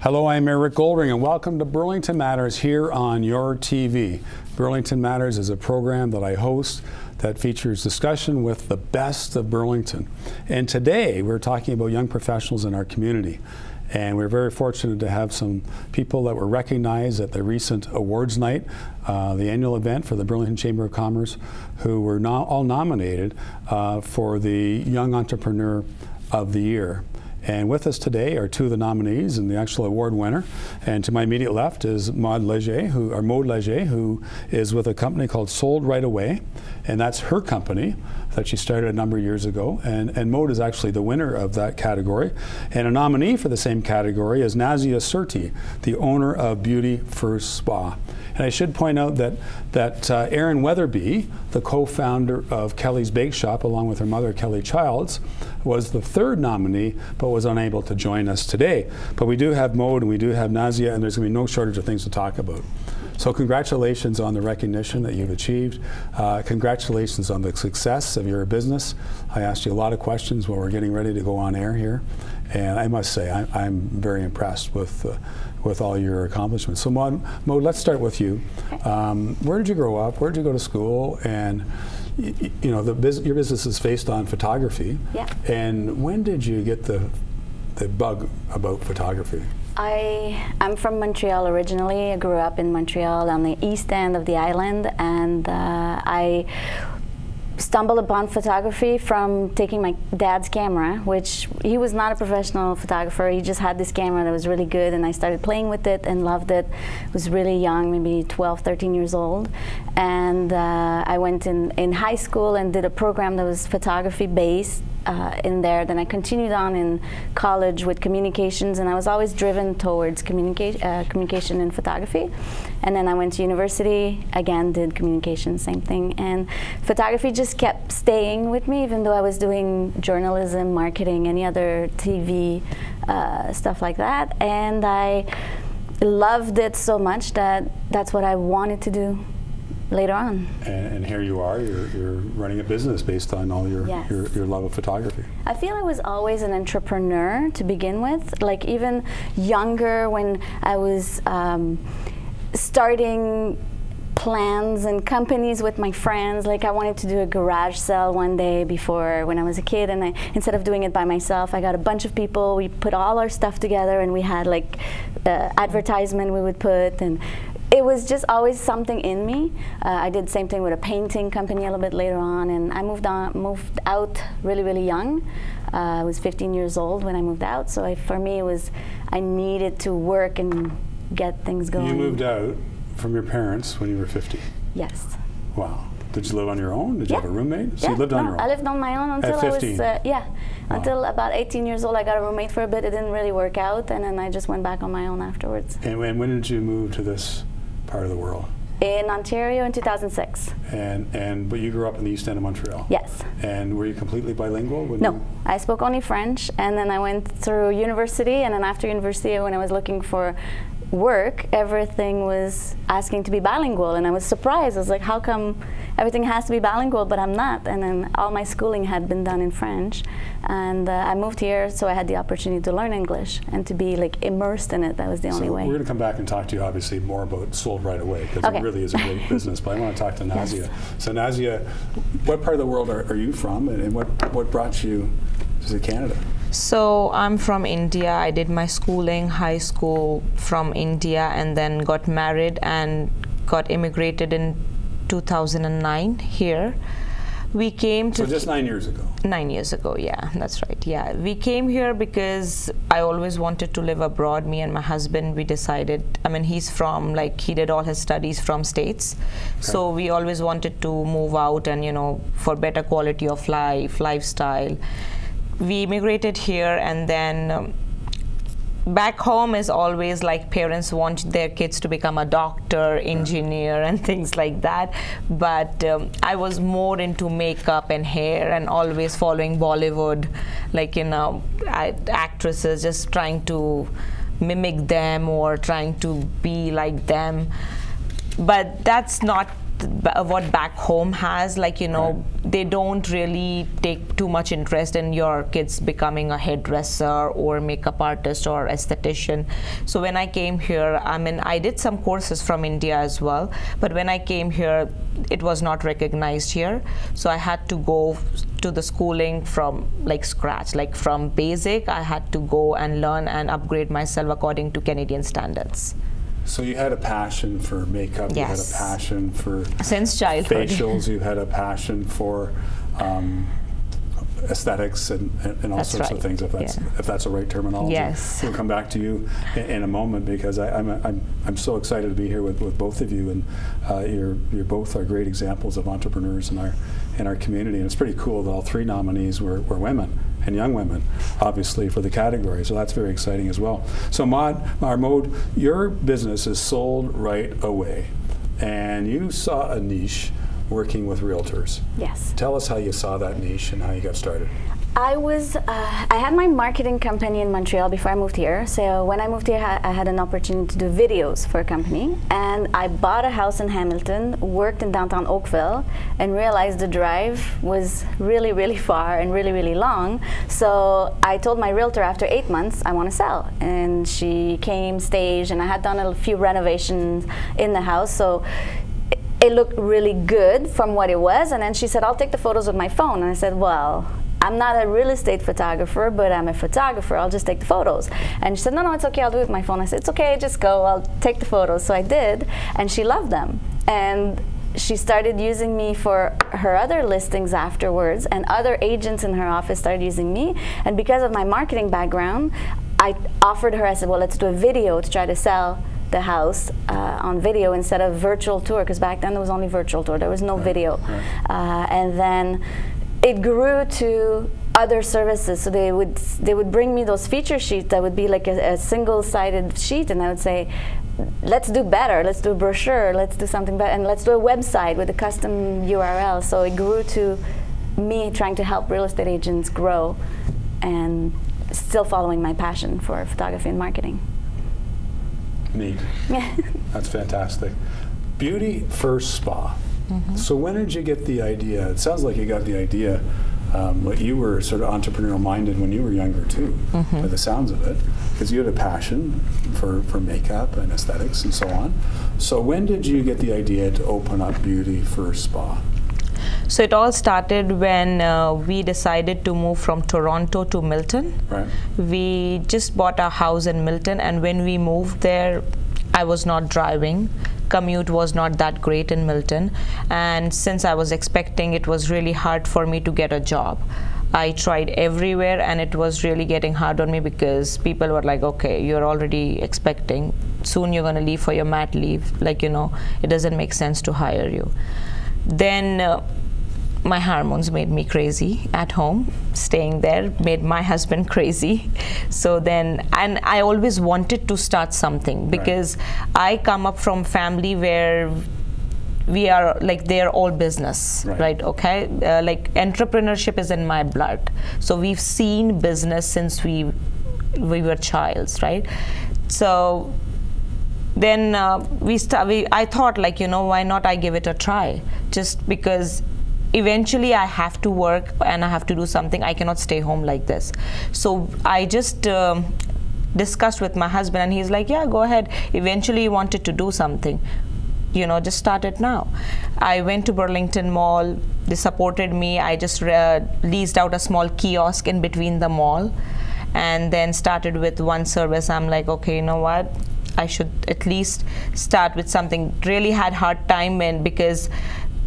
Hello, I'm Eric Goldring, and welcome to Burlington Matters here on your TV. Burlington Matters is a program that I host that features discussion with the best of Burlington. And today we're talking about young professionals in our community. And we're very fortunate to have some people that were recognized at the recent awards night, the annual event for the Burlington Chamber of Commerce, who were all nominated for the Young Entrepreneur of the Year. And with us today are two of the nominees and the actual award winner. And to my immediate left is Maude, who is with a company called Sold Right Away. And that's her company that she started a number of years ago. And Maude is actually the winner of that category. And a nominee for the same category is Nazia Surti, the owner of Beauty First Spa. And I should point out that Erin Weatherby, the co-founder of Kelly's Bake Shop, along with her mother, Kelly Childs, was the third nominee, but was unable to join us today. But we do have Maude and we do have Nazia, and there's going to be no shortage of things to talk about. So congratulations on the recognition that you've achieved. Congratulations on the success of your business. I asked you a lot of questions while we're getting ready to go on air here. And I must say, I'm very impressed with all your accomplishments. So Maude, let's start with you. Where did you grow up? Where did you go to school? And you know, your business is based on photography. Yeah. And when did you get the bug about photography? I'm from Montreal originally. I grew up in Montreal on the east end of the island, and I stumbled upon photography from taking my dad's camera, which he was not a professional photographer. He just had this camera that was really good, and I started playing with it and loved it. I was really young, maybe 12, 13 years old. And I went in high school and did a program that was photography based in there. Then I continued on in college with communications, and I was always driven towards communication and photography. And then I went to university, again did communication, same thing. And photography just kept staying with me, even though I was doing journalism, marketing, any other TV stuff like that. And I loved it so much that that's what I wanted to do later on. And here you are, you're running a business based on all your love of photography. I feel I was always an entrepreneur to begin with. Like even younger, when I was starting plans and companies with my friends. Like I wanted to do a garage sale one day before when I was a kid, and instead of doing it by myself, I got a bunch of people, we put all our stuff together, and we had like advertisement we would put, and it was just always something in me. I did the same thing with a painting company a little bit later on, and I moved out really, really young. I was 15 years old when I moved out, so for me it was, I needed to work and get things going. You moved out from your parents when you were 50? Yes. Wow. Did you live on your own? Did you have a roommate? So you lived on your own? I lived on my own until At 15? I was, until about 18 years old. I got a roommate for a bit. It didn't really work out, and then I just went back on my own afterwards. And when did you move to this part of the world? In Ontario in 2006. But you grew up in the east end of Montreal? Yes. And were you completely bilingual? No, I spoke only French, and then I went through university, and then after university, when I was looking for work, everything was asking to be bilingual, and I was surprised. I was like, how come everything has to be bilingual, but I'm not? And then all my schooling had been done in French, and I moved here, so I had the opportunity to learn English and to be like immersed in it. That was the only way. We're going to come back and talk to you obviously more about Sold Right Away, because it really is a great business, but I want to talk to Nazia. Yes. So Nazia, what part of the world are you from, and what brought you to Canada? So I'm from India. I did my schooling, high school from India, and then got married and got immigrated in 2009 here. We came to... So just 9 years ago? 9 years ago, yeah, that's right, yeah. We came here because I always wanted to live abroad. Me and my husband, we decided, I mean, he's from, like, he did all his studies from States. Okay. So we always wanted to move out and, you know, for better quality of life, lifestyle. We immigrated here, and then back home is always like parents want their kids to become a doctor, engineer, and things like that. But I was more into makeup and hair, and always following Bollywood, like, you know, actresses, just trying to mimic them or trying to be like them. But that's not what back home has, like, you know, Right. they don't really take too much interest in your kids becoming a hairdresser or makeup artist or esthetician. So when I came here, I mean, I did some courses from India as well, but when I came here, it was not recognized here. So I had to go to the schooling from like scratch, like from basic. I had to go and learn and upgrade myself according to Canadian standards. So you had a passion for makeup, Yes. you had a passion for Since childhood. facials, you had a passion for aesthetics and all That's sorts of right. things, if that's the right terminology. Yes. We'll come back to you in a moment, because I'm so excited to be here with both of you, and you're both are great examples of entrepreneurs in our community, and it's pretty cool that all three nominees were women, and young women, obviously, for the category. So that's very exciting as well. So Maude, your business is sold right away, and you saw a niche working with realtors. Yes. Tell us how you saw that niche and how you got started. I had my marketing company in Montreal before I moved here. So when I moved here, I had an opportunity to do videos for a company, and I bought a house in Hamilton, worked in downtown Oakville, and realized the drive was really, really far and really, really long. So I told my realtor after 8 months, I want to sell. And she came, staged, and I had done a few renovations in the house. So it looked really good from what it was. And then she said, I'll take the photos with my phone. And I said, well, I'm not a real estate photographer, but I'm a photographer. I'll just take the photos. And she said, no, it's okay. I'll do it with my phone. I said, it's okay. Just go. I'll take the photos. So I did. And she loved them. And she started using me for her other listings afterwards. And other agents in her office started using me. And because of my marketing background, I offered her, I said, well, let's do a video to try to sell the house on video instead of virtual tour, because back then there was only virtual tour. There was no video. Right. And then it grew to other services. So they would bring me those feature sheets that would be like a single-sided sheet, and I would say, let's do better. Let's do a brochure. Let's do something better, and let's do a website with a custom URL. So it grew to me trying to help real estate agents grow, and still following my passion for photography and marketing. Neat. That's fantastic. Beauty First Spa. Mm-hmm. So when did you get the idea? It sounds like you got the idea, you were sort of entrepreneurial minded when you were younger too, by the sounds of it, because you had a passion for makeup and aesthetics and so on. So when did you get the idea to open up Beauty First Spa? So it all started when we decided to move from Toronto to Milton. Right. We just bought our house in Milton, and when we moved there, I was not driving. Commute was not that great in Milton, and since I was expecting, it was really hard for me to get a job. I tried everywhere, and it was really getting hard on me because people were like, okay, you're already expecting, soon you're going to leave for your mat leave, like, you know, it doesn't make sense to hire you. Then my hormones made me crazy at home. Staying there made my husband crazy. So then, and I always wanted to start something, because I come up from family where we are like, they're all business, right? Okay, like entrepreneurship is in my blood. So we've seen business since we were childs, right? So then I thought, like, you know, why not I give it a try? Just because eventually I have to work and I have to do something. I cannot stay home like this. So I just discussed with my husband, and he's like, yeah, go ahead. Eventually he wanted to do something. You know, just start it now. I went to Burlington Mall. They supported me. I just leased out a small kiosk in between the mall, and then started with one service. I'm like, okay, you know what? I should at least start with something. Really had hard time in, because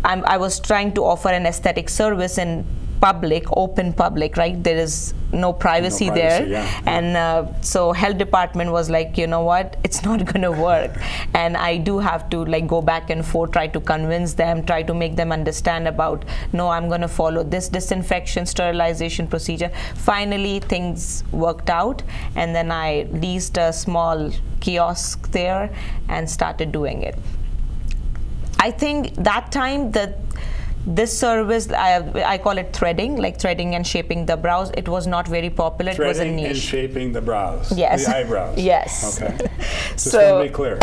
I was trying to offer an aesthetic service in public, open public, right? There is no privacy there. Yeah. And so health department was like, you know what, it's not gonna work. And I do have to like go back and forth, try to convince them, try to make them understand about, no, I'm gonna follow this disinfection, sterilization procedure. Finally, things worked out, and then I leased a small kiosk there and started doing it. I think that time that This service, I call it threading, like threading and shaping the brows. It was not very popular. It was a niche. Threading and shaping the brows. Yes. The eyebrows. Yes. Okay. Just to be clear.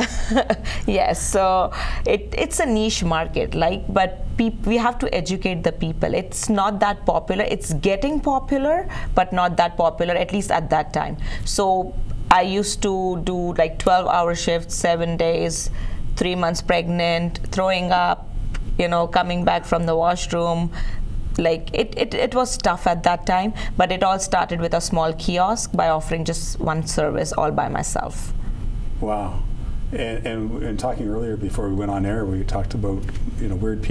Yes. So it's a niche market, but we have to educate the people. It's not that popular. It's getting popular, but not that popular, at least at that time. So I used to do like 12-hour shifts, 7 days, 3 months pregnant, throwing up, coming back from the washroom. Like it was tough at that time, but it all started with a small kiosk by offering just one service all by myself. Wow. And talking earlier before we went on air, we talked about weird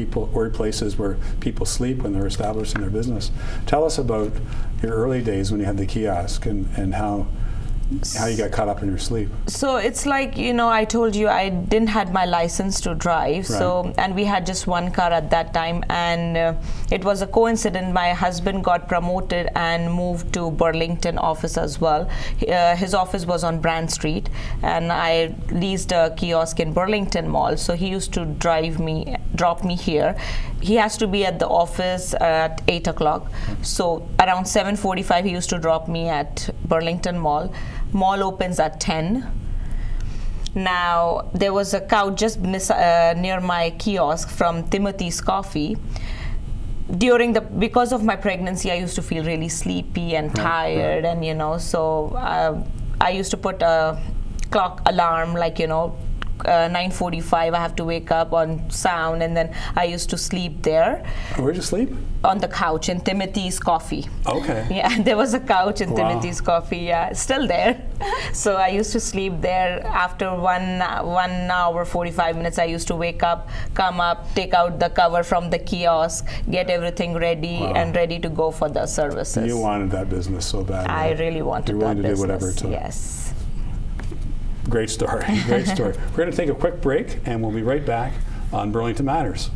places where people sleep when they're establishing their business. Tell us about your early days when you had the kiosk and how you got caught up in your sleep. So it's like, I told you I didn't had my license to drive. Right. And we had just one car at that time, and it was a coincidence. My husband got promoted and moved to Burlington office as well. His office was on Brand Street, and I leased a kiosk in Burlington Mall. So he used to drop me here. He has to be at the office at 8 o'clock. So around 7:45 he used to drop me at Burlington Mall. Mall opens at 10. Now, there was a couch just near my kiosk from Timothy's Coffee. Because of my pregnancy, I used to feel really sleepy and tired, and so I used to put a clock alarm, 9:45. I have to wake up on sound, and then I used to sleep there. Where'd you sleep? On the couch in Timothy's Coffee. Okay. Yeah, there was a couch in Timothy's Coffee. Yeah, still there. So I used to sleep there. After 1 hour 45 minutes, I used to wake up, come up, take out the cover from the kiosk, get everything ready, and ready to go for the services. You wanted that business so bad. I really wanted that business. You're willing to do whatever it took. Yes. Great story. Great story. We're going to take a quick break, and we'll be right back on Burlington Matters.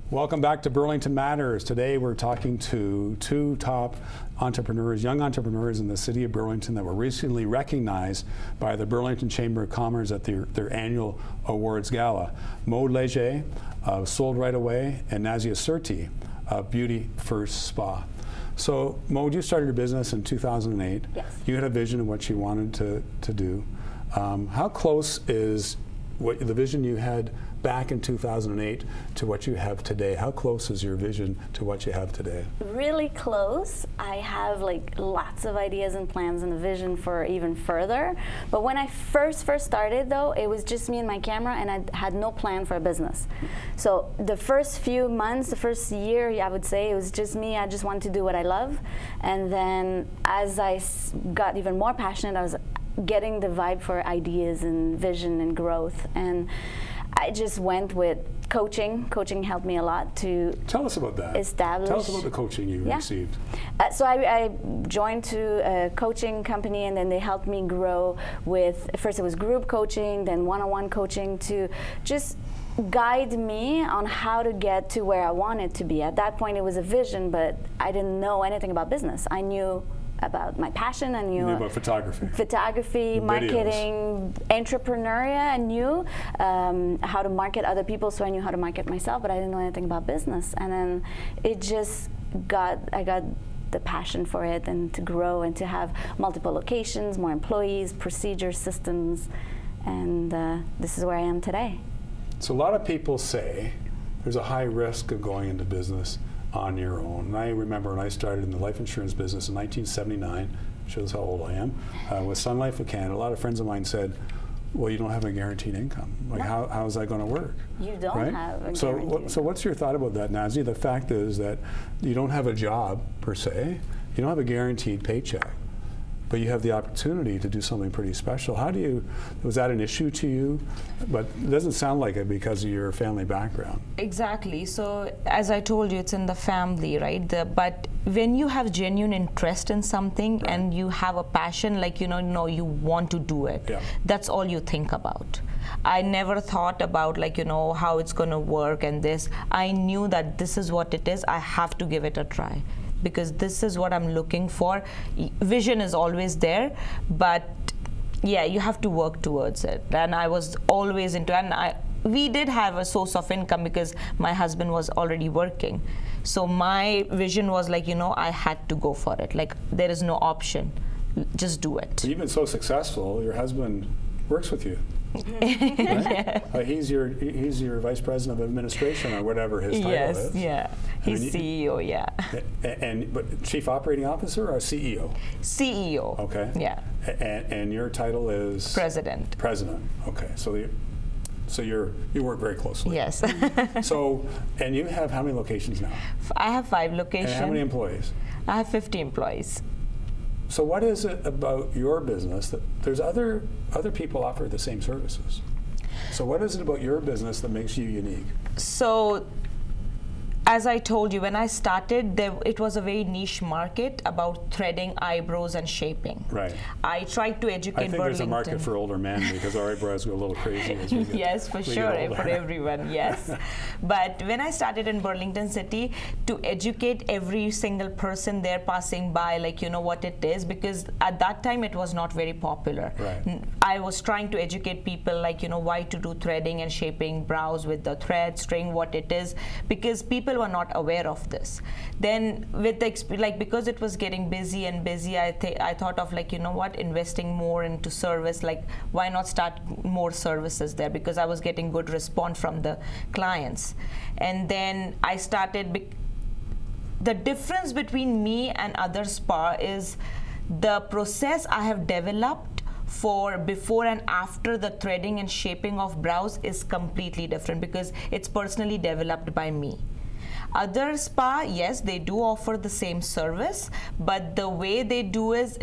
Welcome back to Burlington Matters. Today we're talking to two top entrepreneurs, young entrepreneurs in the city of Burlington that were recently recognized by the Burlington Chamber of Commerce at their annual awards gala. Maude Leger of Sold Right Away and Nazia Surti of Beauty First Spa. So Maude, you started your business in 2008. Yes. You had a vision of what you wanted to do. How close is the vision you had back in 2008 to what you have today? How close is your vision to what you have today? Really close. I have lots of ideas and plans and a vision for even further. But when I first started, though, it was just me and my camera, and I had no plan for a business. So the first few months, the first year, I would say, it was just me. I just wanted to do what I love. And then as I got even more passionate, I was getting the vibe for ideas and vision and growth. And I just went with coaching. Coaching helped me a lot to Tell us about that. Establish. Tell us about the coaching you received. So I joined to a coaching company, and then they helped me grow with, first it was group coaching, then one-on-one coaching, to just guide me on how to get to where I wanted to be. At that point it was a vision, but I didn't know anything about business. I knew about my passion. I knew about photography. Photography, marketing, entrepreneurial. I knew how to market other people, so I knew how to market myself, but I didn't know anything about business. And then it just I got the passion for it, and to grow and to have multiple locations, more employees, procedures, systems, and this is where I am today. So a lot of people say there's a high risk of going into business on your own. And I remember when I started in the life insurance business in 1979, shows how old I am, with Sun Life of Canada, a lot of friends of mine said, well, you don't have a guaranteed income. Like, how is that going to work? You don't have a guaranteed income. So what's your thought about that, Nazia? The fact is that you don't have a job, per se. You don't have a guaranteed paycheck, but you have the opportunity to do something pretty special. Was that an issue to you? But it doesn't sound like it because of your family background. Exactly. So as I told you, it's in the family, right? But when you have genuine interest in something, right, and you have a passion, like, you want to do it, yeah, that's all you think about. I never thought about, like, how it's going to work and this. I knew that this is what it is. I have to give it a try. because this is what I'm looking for. Vision is always there, but yeah, you have to work towards it. And I was always into, and we did have a source of income because my husband was already working. So my vision was like, you know, I had to go for it. Like, there is no option. Just do it. You've been so successful, your husband works with you. Yeah. He's your vice president of administration or whatever his title is. Yes, yeah. He's CEO, yeah. But chief operating officer or CEO? CEO. Okay. Yeah. And your title is? President. President. Okay. So you work very closely. Yes. So, and you have how many locations now? I have 5 locations. And how many employees? I have 50 employees. So what is it about your business that there's other people offer the same services? So what is it about your business that makes you unique? So, as I told you, when I started, it was a very niche market about threading, eyebrows, and shaping. Right. I tried to educate I think there's a market for older men because our eyebrows go a little crazy as we get, yes, for sure, for everyone, yes. But when I started in Burlington City, to educate every single person there passing by, like, you know, what it is, because at that time it was not very popular. Right. I was trying to educate people, like, you know, why to do threading and shaping brows with the thread, string, what it is, because people were not aware of this. Then with the because it was getting busy and busy, I thought of, like, you know what, investing more into service, like why not start more services there, because I was getting good response from the clients. And then I started, the difference between me and other spa is the process I have developed for before and after the threading and shaping of brows is completely different because it's personally developed by me. Other spa, yes, they do offer the same service, but the way they do is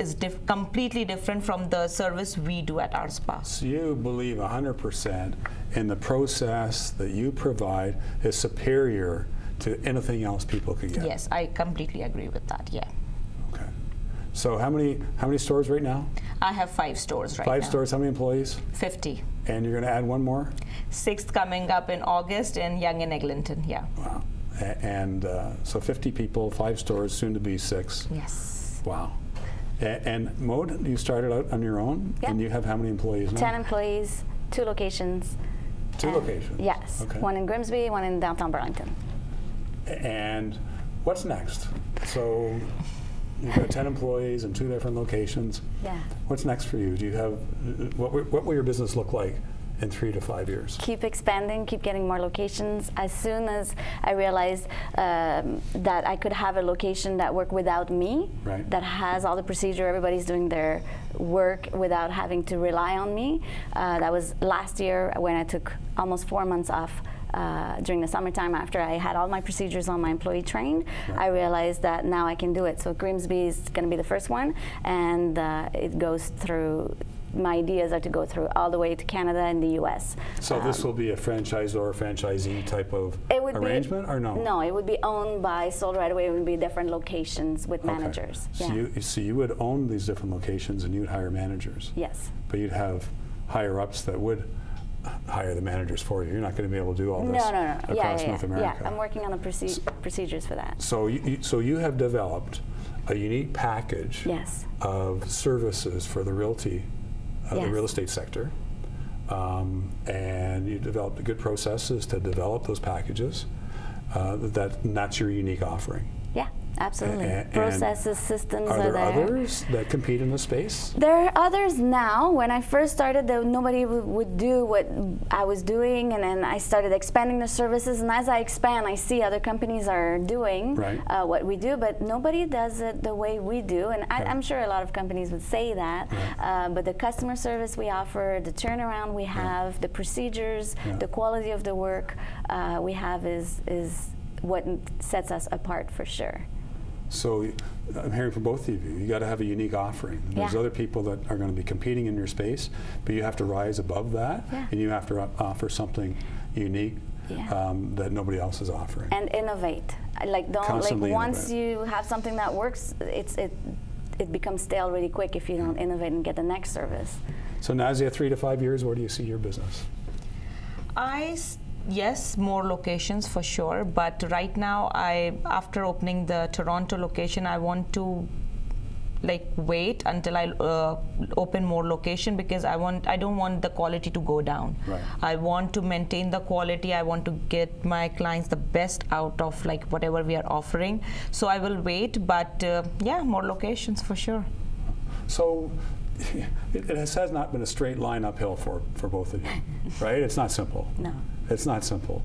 completely different from the service we do at our spa. So you believe 100% in the process that you provide is superior to anything else people could get? Yes, I completely agree with that, yeah. Okay. So how many stores right now? I have 5 stores right now. 5 stores, how many employees? 50. And you're going to add one more? 6th coming up in August in Yonge and Eglinton, yeah. Wow. And so 50 people, 5 stores, soon to be 6. Yes. Wow. And Maude, you started out on your own? Yeah. And you have how many employees now? 10 employees, 2 locations. 2 locations? Yes. Okay. One in Grimsby, one in downtown Burlington. And what's next? So you've got 10 employees in 2 different locations. Yeah. What's next for you? Do you have, what will your business look like in 3 to 5 years? Keep expanding, keep getting more locations. As soon as I realized that I could have a location that worked without me, right, that has all the procedure, everybody's doing their work without having to rely on me. That was last year when I took almost 4 months off during the summertime after I had all my procedures on my employee trained. Right. I realized that now I can do it. So Grimsby is going to be the first one, and it goes through, my ideas are to go through all the way to Canada and the US. So this will be a franchisor, franchisee type of arrangement, or no? No, it would be owned by, sold right away. It would be different locations with managers. So, yeah. so you would own these different locations and you'd hire managers? Yes. But you'd have higher-ups that would hire the managers for you. You're not going to be able to do all this across North America. Yeah, I'm working on the procedures for that. So you have developed a unique package yes. of services for the realty, the real estate sector, and you developed good processes to develop those packages. That's your unique offering. Yeah, absolutely. Processes, systems are there. Are there others that compete in the space? There are others now. When I first started, nobody would do what I was doing, and then I started expanding the services. And as I expand, I see other companies are doing what we do, but nobody does it the way we do. And I'm sure a lot of companies would say that. But the customer service we offer, the turnaround we have, the procedures, the quality of the work we have is what sets us apart for sure. So I'm hearing from both of you, you got to have a unique offering. There's other people that are going to be competing in your space, but you have to rise above that, and you have to offer something unique that nobody else is offering. And innovate. Once you have something that works, it becomes stale really quick if you don't innovate and get the next service. So Nazia, 3 to 5 years, where do you see your business? Yes, more locations for sure. But right now, after opening the Toronto location, I want to wait until I open more location, because I don't want the quality to go down. Right. I want to maintain the quality. I want to get my clients the best out of whatever we are offering. So I will wait, but yeah, more locations for sure. So it has not been a straight line uphill for both of you, right? It's not simple. No. It's not simple.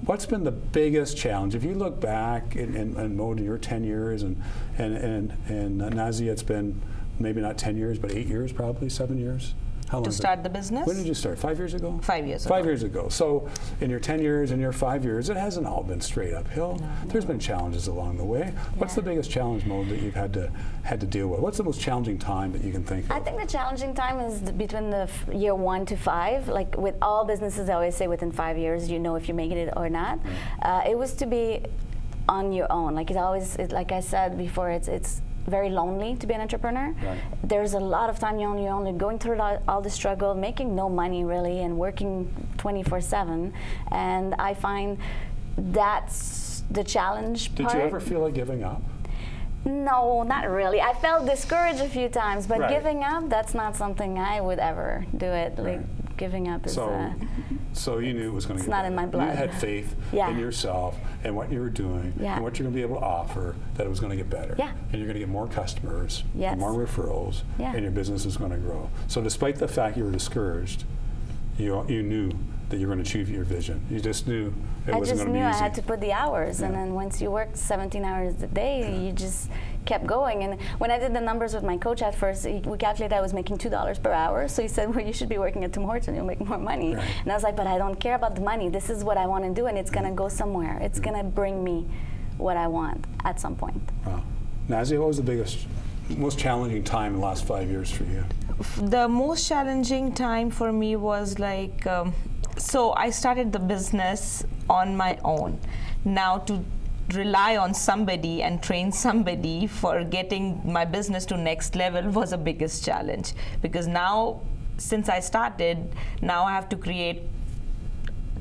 What's been the biggest challenge? If you look back in Maude, your 10 years, and Nazia, it's been maybe not 10 years, but 8 years, probably 7 years. How long to start the business? When did you start? 5 years ago? 5 years ago. 5 years ago. So in your 10 years and your 5 years, it hasn't all been straight uphill. No. There's been challenges along the way. What's the biggest challenge, Maude, that you've had to deal with? What's the most challenging time that you can think of? I think the challenging time is between the year 1 to 5. Like with all businesses, I always say within 5 years, you know if you're making it or not. It was to be on your own. Like like I said before, it's very lonely to be an entrepreneur. Right. There's a lot of time you're only going through all the struggle, making no money really, and working 24/7. And I find that's the challenge part. Did you ever feel like giving up? No, not really. I felt discouraged a few times, but Right. giving up, that's not something I would ever do it. Like Right. giving up is So you knew it was going to get not better. in my blood. You had faith in yourself and what you were doing and what you're going to be able to offer, that it was going to get better. Yeah. And you're going to get more customers, and more referrals, and your business is going to grow. So despite the fact you were discouraged, you knew that you were going to achieve your vision. You just knew it wasn't going to be easy. I just knew I had to put the hours, and then once you worked 17 hours a day, you just kept going. And when I did the numbers with my coach at first, we calculated I was making $2 per hour. So he said, well, you should be working at Tim Hortons, you'll make more money. Right. And I was like, but I don't care about the money. This is what I want to do, and it's going to go somewhere. It's going to bring me what I want at some point. Wow. Nazia, what was the most challenging time in the last 5 years for you? The most challenging time for me was so I started the business on my own. Now to rely on somebody and train somebody for getting my business to next level was the biggest challenge, because now since I started, now I have to create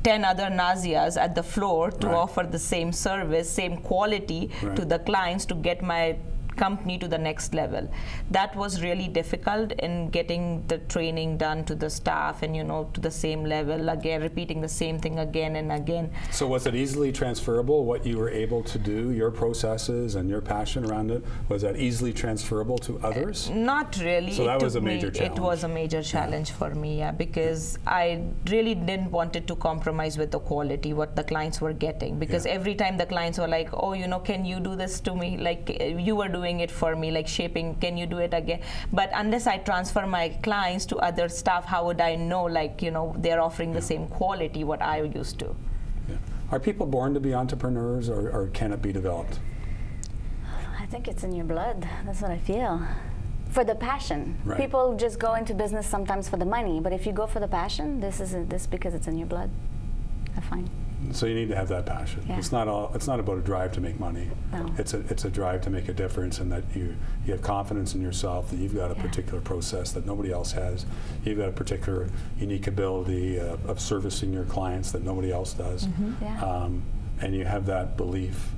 10 other Nazias at the floor to offer the same service, same quality to the clients to get my company to the next level. That was really difficult in getting the training done to the staff and to the same level, again repeating the same thing again and again. So was it easily transferable, what you were able to do, your processes and your passion around it? Was that easily transferable to others? Not really. So that was a major challenge. It was a major challenge for me, because I really didn't want it to compromise with the quality what the clients were getting, because every time the clients were like, oh, can you do this to me, like you were doing it for me, like shaping, can you do it again? But unless I transfer my clients to other staff, how would I know, they're offering the same quality what I used to? Yeah. Are people born to be entrepreneurs, or can it be developed? I think it's in your blood. That's what I feel. For the passion. Right. People just go into business sometimes for the money, but if you go for the passion, this is because it's in your blood, I find. So you need to have that passion. Yeah. It's not about a drive to make money. No. It's a drive to make a difference, and that you have confidence in yourself, that you've got a particular process that nobody else has. You've got a particular unique ability of servicing your clients that nobody else does. And you have that belief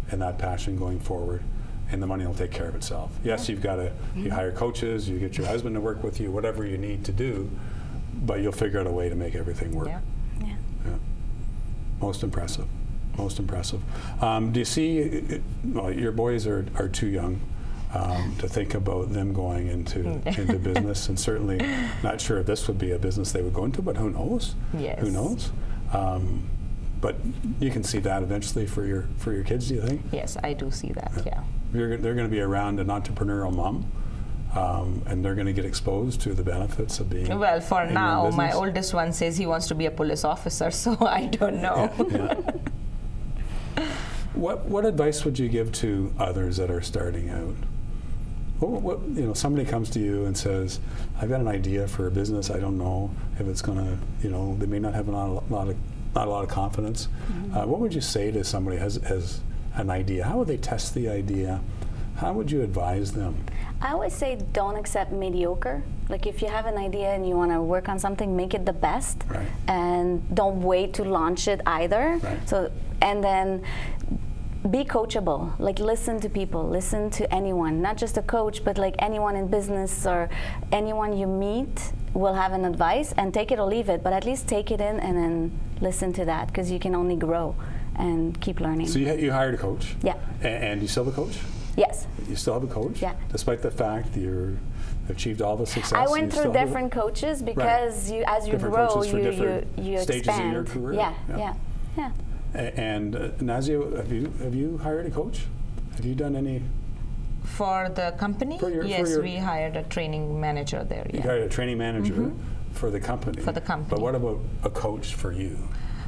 and that passion going forward, and the money will take care of itself. Yes, you've got to you hire coaches, you get your husband to work with you, whatever you need to do, but you'll figure out a way to make everything work. Yeah. Most impressive. Most impressive. Do you see, well, your boys are too young to think about them going into business, and certainly not sure if this would be a business they would go into, but who knows? Yes. Who knows? But you can see that eventually for your kids, do you think? Yes, I do see that, They're going to be around an entrepreneurial mom. And they're going to get exposed to the benefits of being. Well, for now, my business. oldest one says he wants to be a police officer, so I don't know. What advice would you give to others that are starting out? What somebody comes to you and says, "I've got an idea for a business. I don't know if it's going to, they may not have not a lot of confidence." What would you say to somebody who has an idea? How would they test the idea? how would you advise them? I always say don't accept mediocre. Like if you have an idea and you want to work on something, make it the best, Right. and don't wait to launch it either. Right. So, and then be coachable. Like listen to people, listen to anyone, not just a coach, but like anyone in business or anyone you meet will have an advice, and take it or leave it, but at least take it in and then listen to that, because you can only grow and keep learning. So you hired a coach? Yeah. And you still have a coach? Yes. You still have a coach? Yeah. Despite the fact that you've achieved all the success? I went you through still have different coaches, because Right. as you Different grow, coaches for you different stages expand. of your career? Yeah, Yeah. yeah. And Nazia, have you hired a coach? Have you done any? For the company, yes, we hired a training manager there. You Yeah. hired a training manager for the company. For the company. But what about a coach for you?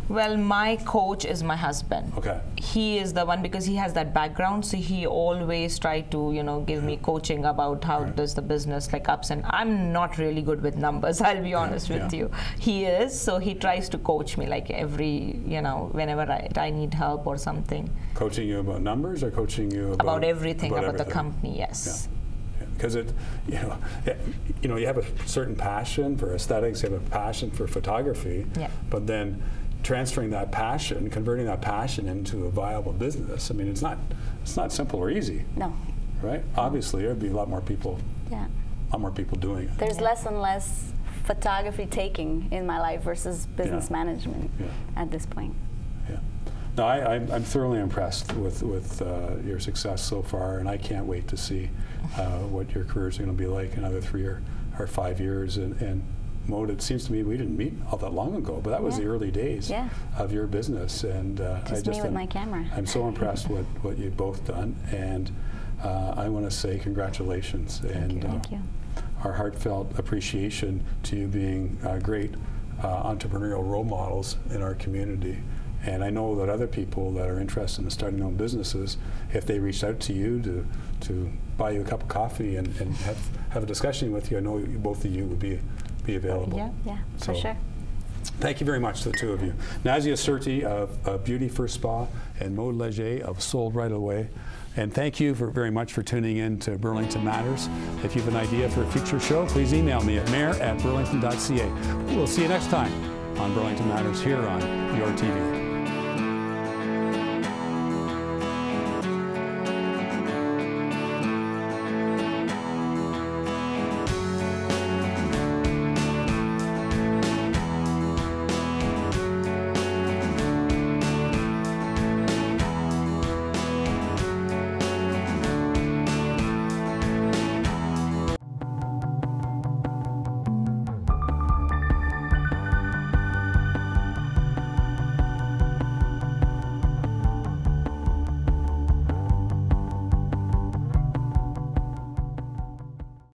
Well, my coach is my husband. Okay. He is the one, because he has that background, so he always tried to, give me coaching about how does the business like ups and I'm not really good with numbers, I'll be honest with you. He is, so he tries to coach me like every, whenever I need help or something. Coaching you about numbers, or coaching you about everything, about everything? the company, yes. Because you have a certain passion for aesthetics, you have a passion for photography, but then transferring that passion, converting that passion into a viable business. I mean, it's not simple or easy. No. Right? Obviously, there'd be a lot more people. Yeah. A lot more people doing it. There's less and less photography taking in my life versus business management at this point. Yeah. No, I'm thoroughly impressed with your success so far, and I can't wait to see what your career is going to be like in another 3 or 5 years. And Maude, it seems to me we didn't meet all that long ago, but that was the early days of your business. And just me with my camera. I'm so impressed with what you've both done, and I want to say congratulations. Thank you. Our heartfelt appreciation to you being great entrepreneurial role models in our community. And I know that other people that are interested in starting their own businesses, if they reached out to you to buy you a cup of coffee and have a discussion with you, I know both of you would be available. Yeah, so, for sure. Thank you very much to the two of you. Nazia Surti of Beauty First Spa and Maude Leger of Sold Right Away. And thank you very much for tuning in to Burlington Matters. If you have an idea for a future show, please email me at mayor@burlington.ca. We'll see you next time on Burlington Matters here on your TV.